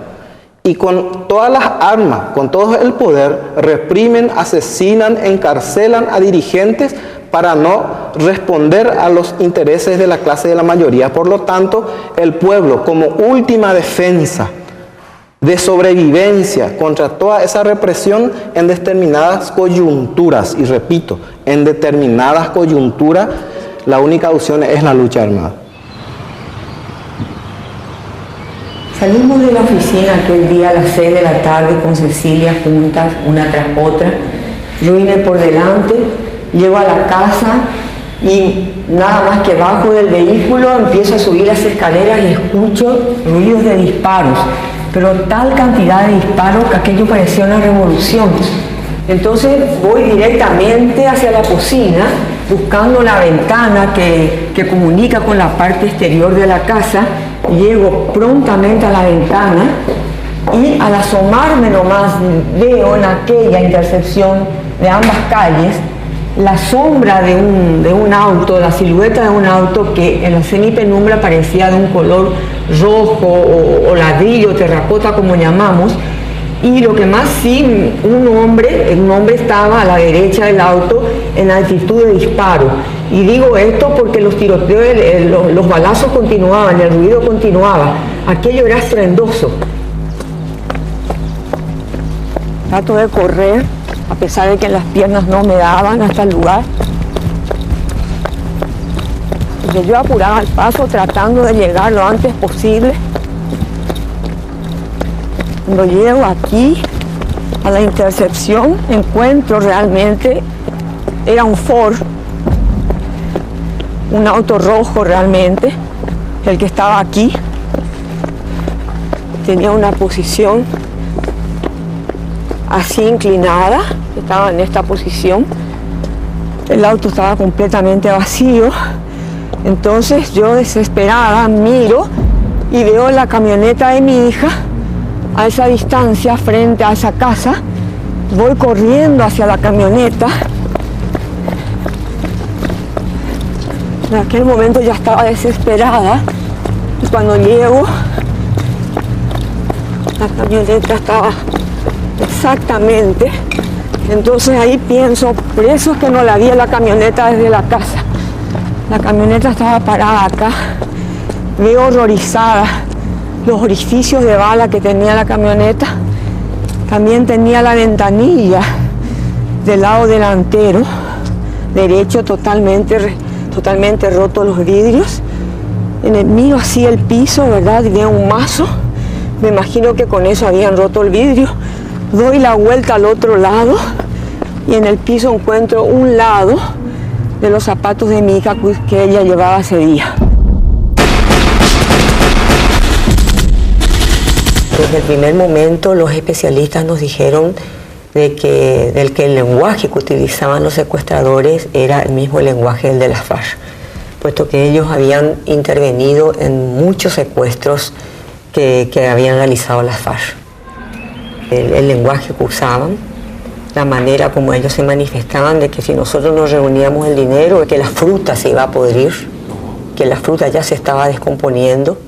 Y con todas las armas, con todo el poder, reprimen, asesinan, encarcelan a dirigentes para no responder a los intereses de la clase de la mayoría. Por lo tanto, el pueblo, como última defensa de sobrevivencia contra toda esa represión en determinadas coyunturas, y repito, en determinadas coyunturas, la única opción es la lucha armada. Salimos de la oficina aquel día a las 6 de la tarde con Cecilia juntas, una tras otra. Yo vine por delante, llego a la casa y nada más que bajo del vehículo empiezo a subir las escaleras y escucho ruidos de disparos, pero tal cantidad de disparos que aquello parecía una revolución. Entonces voy directamente hacia la cocina buscando la ventana que comunica con la parte exterior de la casa. Llego prontamente a la ventana y al asomarme nomás veo en aquella intersección de ambas calles la sombra de un auto, la silueta de un auto que en la semipenumbra parecía de un color rojo o ladrillo, terracota como llamamos. Y lo que más sí, un hombre estaba a la derecha del auto en actitud de disparo. Y digo esto porque los tiroteos, los balazos continuaban, el ruido continuaba. Aquello era estruendoso. Trato de correr, a pesar de que las piernas no me daban hasta el lugar. Entonces yo apuraba el paso tratando de llegar lo antes posible. Cuando llego aquí a la intersección encuentro realmente, era un Ford, un auto rojo realmente, el que estaba aquí. Tenía una posición así inclinada, estaba en esta posición. El auto estaba completamente vacío. Entonces yo desesperada miro y veo la camioneta de mi hija a esa distancia frente a esa casa. Voy corriendo hacia la camioneta. En aquel momento ya estaba desesperada y cuando llego la camioneta estaba exactamente. Entonces ahí pienso, por eso es que no la vi en la camioneta desde la casa. La camioneta estaba parada acá. Veo horrorizada los orificios de bala que tenía la camioneta. También tenía la ventanilla del lado delantero derecho totalmente rotos los vidrios. Miro así el piso, ¿verdad? Y veo un mazo. Me imagino que con eso habían roto el vidrio. Doy la vuelta al otro lado y en el piso encuentro un lado de los zapatos de mi hija que ella llevaba ese día. Desde el primer momento los especialistas nos dijeron del que el lenguaje que utilizaban los secuestradores era el mismo lenguaje del de las FARC, puesto que ellos habían intervenido en muchos secuestros que habían realizado las FARC. El lenguaje que usaban, la manera como ellos se manifestaban de que si nosotros nos reuníamos el dinero, que la fruta se iba a podrir, que la fruta ya se estaba descomponiendo,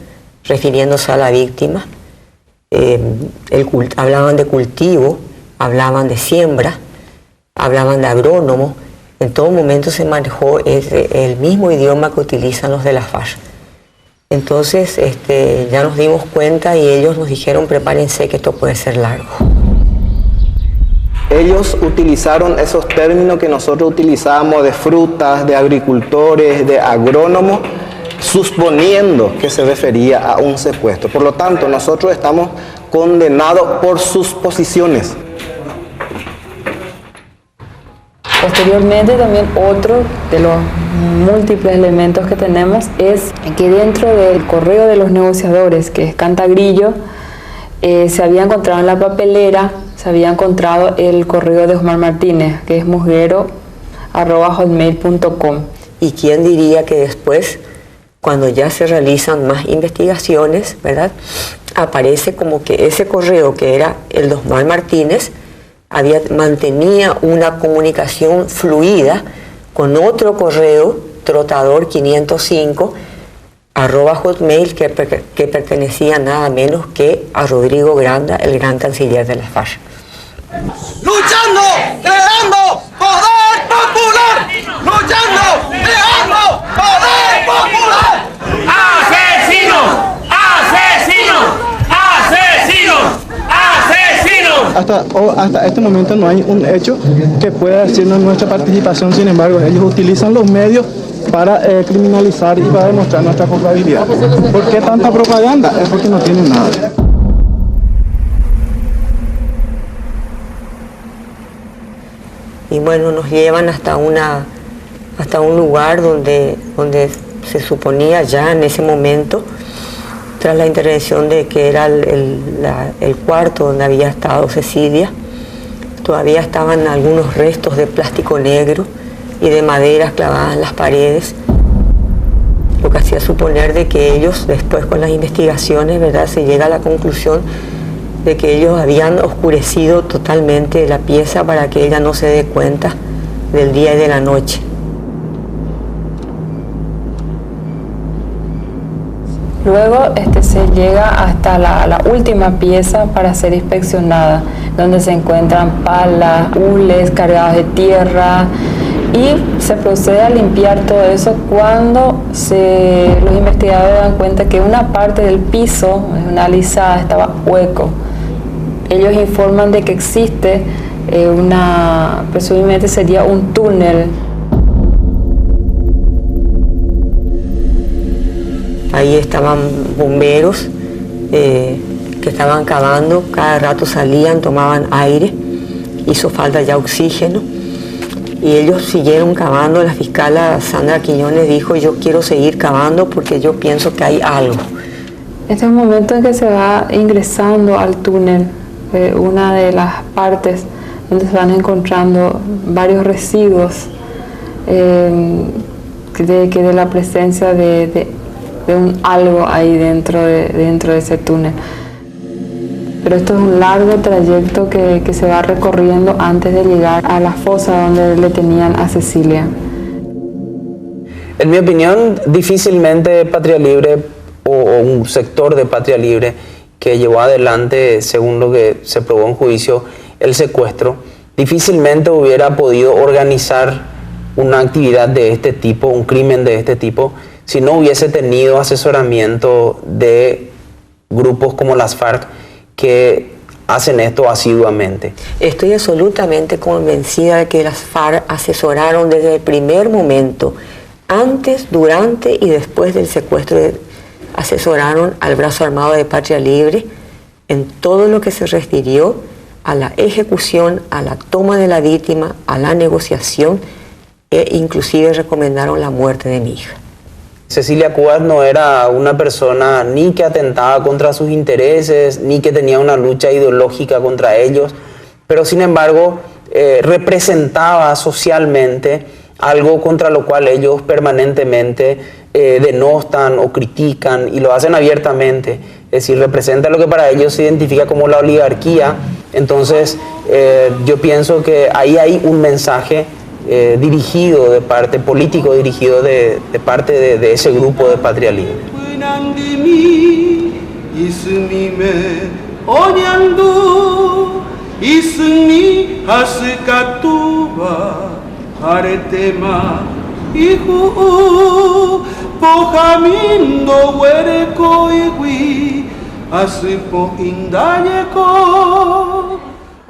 refiriéndose a la víctima. Hablaban de cultivo, hablaban de siembra, hablaban de agrónomo. En todo momento se manejó el mismo idioma que utilizan los de la FARC. Entonces ya nos dimos cuenta y ellos nos dijeron: prepárense que esto puede ser largo. Ellos utilizaron esos términos que nosotros utilizábamos de frutas, de agricultores, de agrónomos, suponiendo que se refería a un secuestro. Por lo tanto, nosotros estamos condenados por sus posiciones. Posteriormente, también otro de los múltiples elementos que tenemos es que dentro del correo de los negociadores, que es Cantagrillo, se había encontrado en la papelera, se había encontrado el correo de Osmar Martínez, que es musguero@hotmail.com. Y quién diría que después, cuando ya se realizan más investigaciones, ¿verdad?, aparece como que ese correo, que era el de Osmar Martínez, mantenía una comunicación fluida con otro correo, trotador505@hotmail, que pertenecía nada menos que a Rodrigo Granda, el gran canciller de la FARC. Luchando, creando poder popular. Luchando, creando poder popular. ¡Asesinos! ¡Asesinos! ¡Asesinos! ¡Asesinos! Hasta este momento no hay un hecho que pueda decirnos nuestra participación. Sin embargo, ellos utilizan los medios para criminalizar y para demostrar nuestra culpabilidad. ¿Por qué tanta propaganda? Es porque no tienen nada. Y bueno, nos llevan hasta un lugar donde se suponía ya en ese momento, tras la intervención de que era el cuarto donde había estado Cecilia, todavía estaban algunos restos de plástico negro y de maderas clavadas en las paredes, lo que hacía suponer de que ellos, después con las investigaciones, ¿verdad?, se llega a la conclusión de que ellos habían oscurecido totalmente la pieza para que ella no se dé cuenta del día y de la noche. Luego se llega hasta la última pieza para ser inspeccionada, donde se encuentran palas, hules cargadas de tierra, y se procede a limpiar todo eso cuando los investigadores dan cuenta que una parte del piso, una alisada, estaba hueco. Ellos informan de que existe presumiblemente sería un túnel. Ahí estaban bomberos que estaban cavando, cada rato salían, tomaban aire, hizo falta ya oxígeno, y ellos siguieron cavando. La fiscal Sandra Quiñones dijo: yo quiero seguir cavando porque yo pienso que hay algo. Este es el momento en que se va ingresando al túnel, una de las partes donde se van encontrando varios residuos de la presencia de un algo ahí dentro de ese túnel. Pero esto es un largo trayecto que se va recorriendo antes de llegar a la fosa donde le tenían a Cecilia. En mi opinión, difícilmente Patria Libre o un sector de Patria Libre que llevó adelante, según lo que se probó en juicio, el secuestro, difícilmente hubiera podido organizar una actividad de este tipo, un crimen de este tipo, si no hubiese tenido asesoramiento de grupos como las FARC que hacen esto asiduamente. Estoy absolutamente convencida de que las FARC asesoraron desde el primer momento, antes, durante y después del secuestro. Asesoraron al brazo armado de Patria Libre en todo lo que se refirió a la ejecución, a la toma de la víctima, a la negociación, e inclusive recomendaron la muerte de mi hija. Cecilia Cubas no era una persona ni que atentaba contra sus intereses, ni que tenía una lucha ideológica contra ellos, pero sin embargo representaba socialmente algo contra lo cual ellos permanentemente denostan o critican, y lo hacen abiertamente. Es decir, representa lo que para ellos se identifica como la oligarquía. Entonces yo pienso que ahí hay un mensaje dirigido de parte, político dirigido de parte de ese grupo de Patria Libre.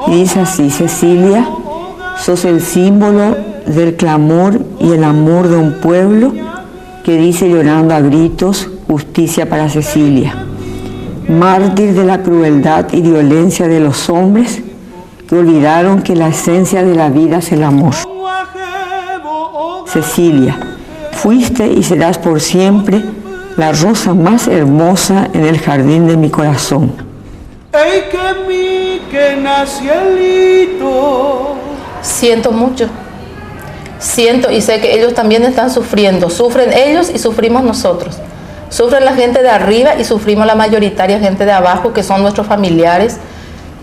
Y dice así: Cecilia, sos el símbolo del clamor y el amor de un pueblo que dice llorando a gritos: justicia para Cecilia. Mártir de la crueldad y violencia de los hombres que olvidaron que la esencia de la vida es el amor. Cecilia, fuiste y serás por siempre la rosa más hermosa en el jardín de mi corazón. Siento mucho. Siento y sé que ellos también están sufriendo. Sufren ellos y sufrimos nosotros. Sufren la gente de arriba y sufrimos la mayoritaria gente de abajo, que son nuestros familiares,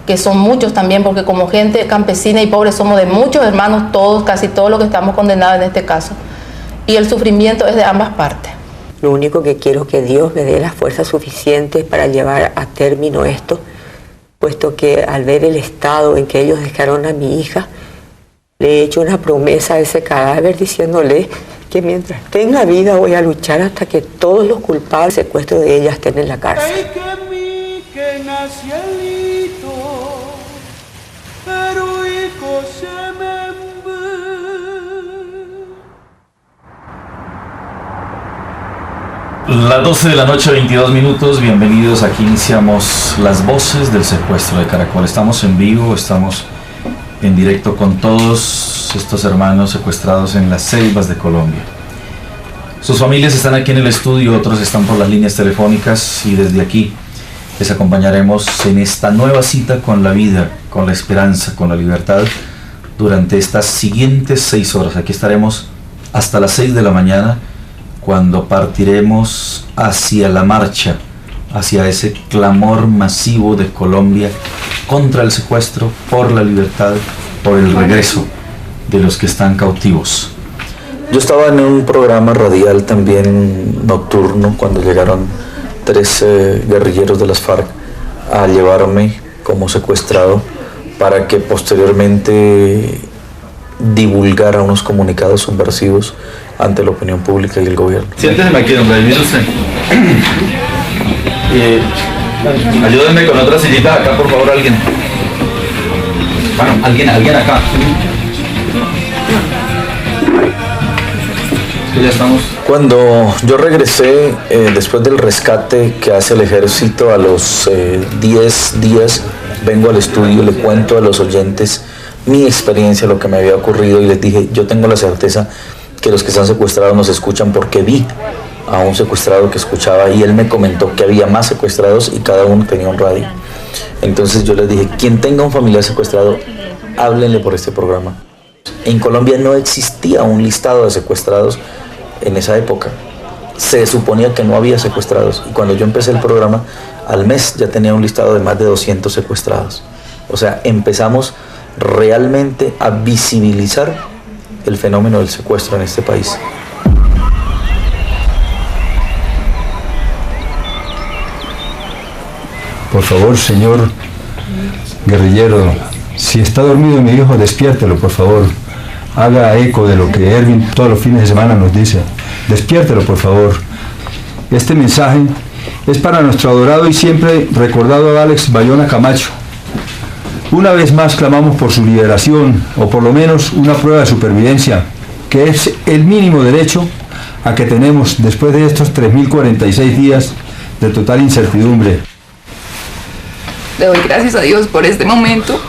que son muchos también, porque como gente campesina y pobre somos de muchos hermanos, todos, casi todos los que estamos condenados en este caso. Y el sufrimiento es de ambas partes. Lo único que quiero es que Dios me dé las fuerzas suficientes para llevar a término esto, puesto que al ver el estado en que ellos dejaron a mi hija, le he hecho una promesa a ese cadáver diciéndole que mientras tenga vida voy a luchar hasta que todos los culpables del secuestro de ella estén en la cárcel. Las 12 de la noche, 22 minutos, bienvenidos. Aquí iniciamos Las Voces del Secuestro de Caracol. Estamos en vivo, estamos en directo con todos estos hermanos secuestrados en las selvas de Colombia. Sus familias están aquí en el estudio, otros están por las líneas telefónicas, y desde aquí les acompañaremos en esta nueva cita con la vida, con la esperanza, con la libertad, durante estas siguientes 6 horas. Aquí estaremos hasta las 6 de la mañana, cuando partiremos hacia la marcha, hacia ese clamor masivo de Colombia contra el secuestro, por la libertad, por el regreso de los que están cautivos. Yo estaba en un programa radial también nocturno cuando llegaron 3 guerrilleros de las FARC a llevarme como secuestrado para que posteriormente divulgara unos comunicados subversivos ante la opinión pública y el gobierno. Siéntese aquí, hombre, mire usted. Ayúdenme con otra sillita acá, por favor, alguien. Bueno, alguien acá. Ya estamos. Cuando yo regresé, después del rescate que hace el ejército, a los 10 días vengo al estudio, le cuento a los oyentes mi experiencia, lo que me había ocurrido, y les dije: yo tengo la certeza que los que están secuestrados nos escuchan, porque vi a un secuestrado que escuchaba, y él me comentó que había más secuestrados y cada uno tenía un radio. Entonces yo les dije: quien tenga un familiar secuestrado, háblenle por este programa. En Colombia no existía un listado de secuestrados en esa época. Se suponía que no había secuestrados, y cuando yo empecé el programa, al mes ya tenía un listado de más de 200 secuestrados. O sea, empezamos realmente a visibilizar el fenómeno del secuestro en este país. Por favor, señor guerrillero, si está dormido mi hijo, despiértelo, por favor. Haga eco de lo que Erwin todos los fines de semana nos dice. Despiértelo, por favor. Este mensaje es para nuestro adorado y siempre recordado Alex Bayona Camacho. Una vez más clamamos por su liberación, o por lo menos una prueba de supervivencia, que es el mínimo derecho a que tenemos después de estos 3.046 días de total incertidumbre. Le doy gracias a Dios por este momento.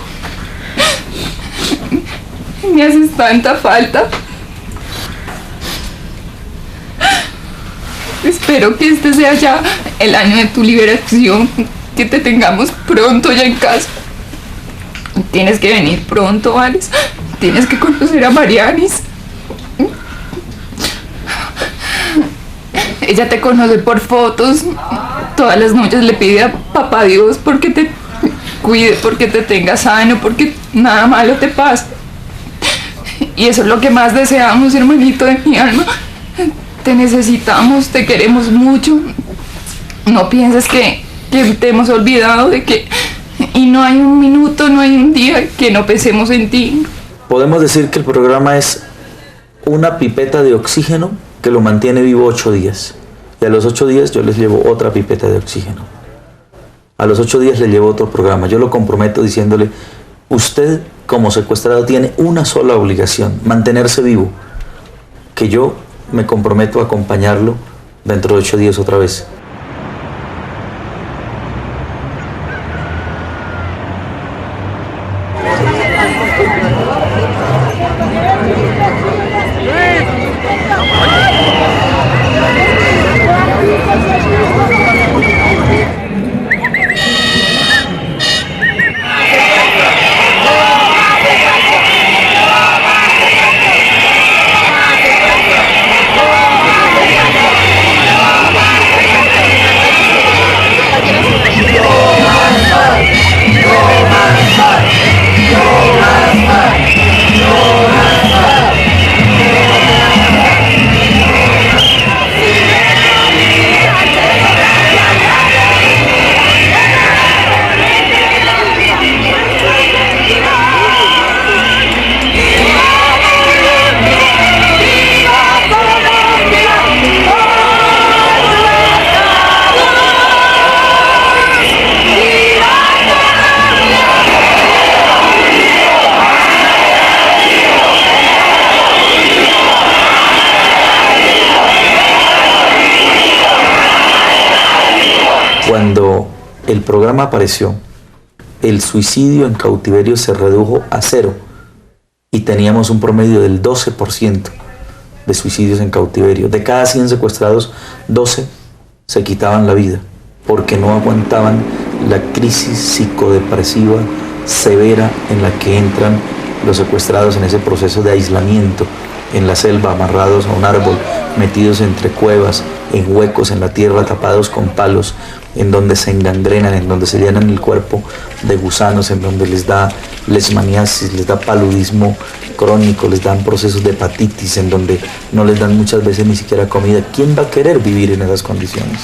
Me haces tanta falta. Espero que este sea ya el año de tu liberación, que te tengamos pronto ya en casa. Tienes que venir pronto, Alex. Tienes que conocer a Marianis. Ella te conoce por fotos. Todas las noches le pide a papá Dios porque te cuide, porque te tenga sano, porque nada malo te pasa. y eso es lo que más deseamos, hermanito de mi alma. Te necesitamos, te queremos mucho. No pienses que te hemos olvidado de que... Y no hay un minuto, no hay un día que no pensemos en ti. Podemos decir que el programa es una pipeta de oxígeno que lo mantiene vivo 8 días. Y a los 8 días yo les llevo otra pipeta de oxígeno. A los 8 días le llevo otro programa. Yo lo comprometo diciéndole, usted como secuestrado tiene una sola obligación, mantenerse vivo. Que yo me comprometo a acompañarlo dentro de 8 días otra vez. Cuando el programa apareció, el suicidio en cautiverio se redujo a 0 y teníamos un promedio del 12% de suicidios en cautiverio. De cada 100 secuestrados, 12 se quitaban la vida porque no aguantaban la crisis psicodepresiva severa en la que entran los secuestrados en ese proceso de aislamiento en la selva, amarrados a un árbol, metidos entre cuevas, en huecos en la tierra, tapados con palos, en donde se engangrenan, en donde se llenan el cuerpo de gusanos, en donde les da leishmaniasis, les da paludismo crónico, les dan procesos de hepatitis, en donde no les dan muchas veces ni siquiera comida. ¿Quién va a querer vivir en esas condiciones?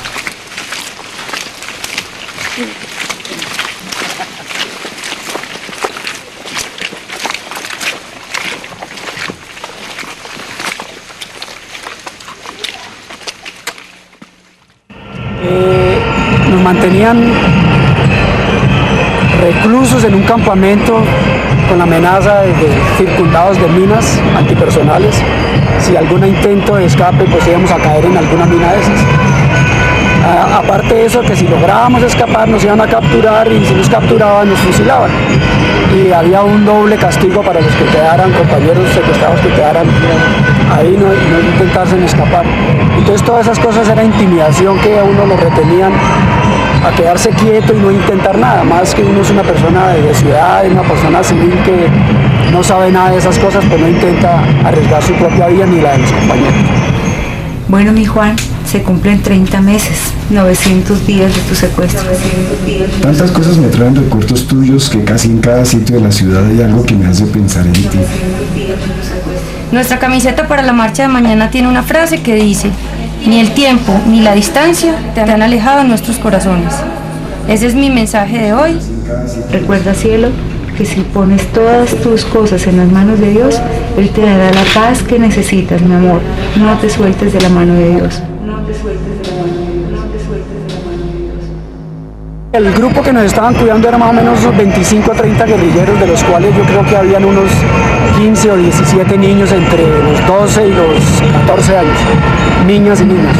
Nos mantenían reclusos en un campamento con la amenaza de circundados de minas antipersonales. Si algún intento de escape, pues íbamos a caer en alguna mina de esas. Aparte de eso, que si lográbamos escapar nos iban a capturar y si nos capturaban nos fusilaban. Y había un doble castigo para los que quedaran, compañeros secuestrados que quedaran ahí, no intentasen escapar. Entonces todas esas cosas era intimidación que a uno lo retenían a quedarse quieto y no intentar nada, más que uno es una persona de ciudad, una persona civil que no sabe nada de esas cosas, pues no intenta arriesgar su propia vida ni la de los compañeros. Bueno, mi Juan, se cumplen 30 meses, 900 días de tu secuestro. Tantas cosas me traen recuerdos tuyos que casi en cada sitio de la ciudad hay algo que me hace pensar en ti. Nuestra camiseta para la marcha de mañana tiene una frase que dice: ni el tiempo ni la distancia te han alejado de nuestros corazones. Ese es mi mensaje de hoy. Recuerda, cielo, que si pones todas tus cosas en las manos de Dios, Él te dará la paz que necesitas, mi amor. No te sueltes de la mano de Dios. El grupo que nos estaban cuidando era más o menos unos 25 a 30 guerrilleros, de los cuales yo creo que habían unos 15 o 17 niños entre los 12 y los 14 años, niñas y niños,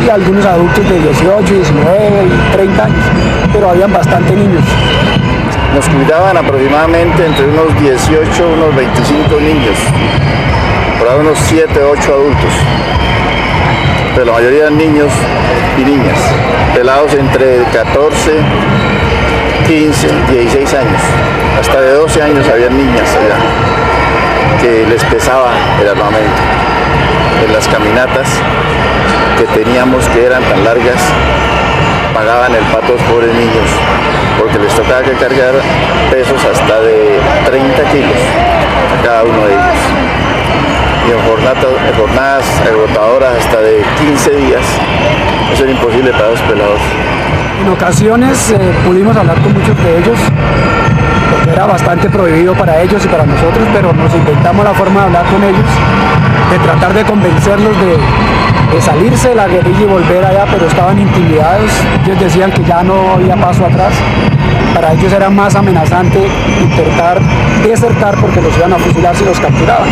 y algunos adultos de 18, 19 y 30 años, pero habían bastante niños. Nos cuidaban aproximadamente entre unos 18, unos 25 niños, por ahí unos 7, 8 adultos, pero la mayoría eran niños y niñas, pelados entre 14, 15, 16 años, hasta de 12 años había niñas allá, que les pesaba el armamento. En las caminatas que teníamos, que eran tan largas, pagaban el pato a los pobres niños, porque les tocaba que cargar pesos hasta de 30 kilos a cada uno de ellos. y en jornadas agotadoras hasta de 15 días. Eso era imposible para los pelados. En ocasiones pudimos hablar con muchos de ellos, porque era bastante prohibido para ellos y para nosotros, pero nos inventamos la forma de hablar con ellos, de tratar de convencerlos de salirse de la guerrilla y volver allá, pero estaban intimidados. Ellos decían que ya no había paso atrás. Para ellos era más amenazante intentar desertar porque los iban a fusilar si los capturaban.